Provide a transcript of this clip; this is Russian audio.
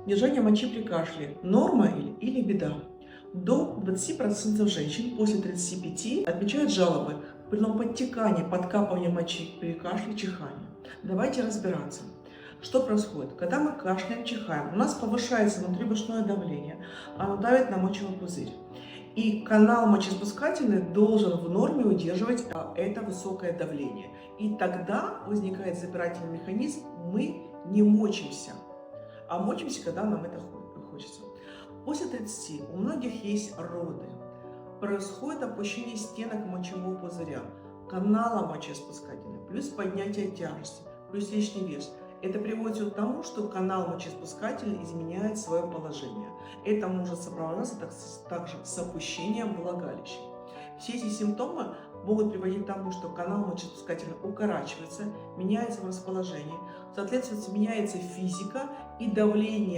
Держание мочи при кашле – норма или беда? До 20% женщин после 35 отмечают жалобы при подтекании, подкапывании мочи при кашле, чихании. Давайте разбираться. Что происходит? Когда мы кашляем, чихаем, у нас повышается внутрибрюшное давление, оно давит на мочевой пузырь. И канал мочеиспускательный должен в норме удерживать это высокое давление. И тогда возникает запирательный механизм, мы не мочимся, а мочимся, когда нам это хочется. После 30 у многих есть роды. Происходит опущение стенок мочевого пузыря, канала мочеиспускательного, плюс поднятие тяжести, плюс лишний вес. Это приводит к тому, что канал мочеиспускательный изменяет свое положение. Это может сопровождаться также с опущением влагалища. Все эти симптомы могут приводить к тому, что канал мочеиспускательный укорачивается, меняется в расположении, соответственно, меняется физика и давление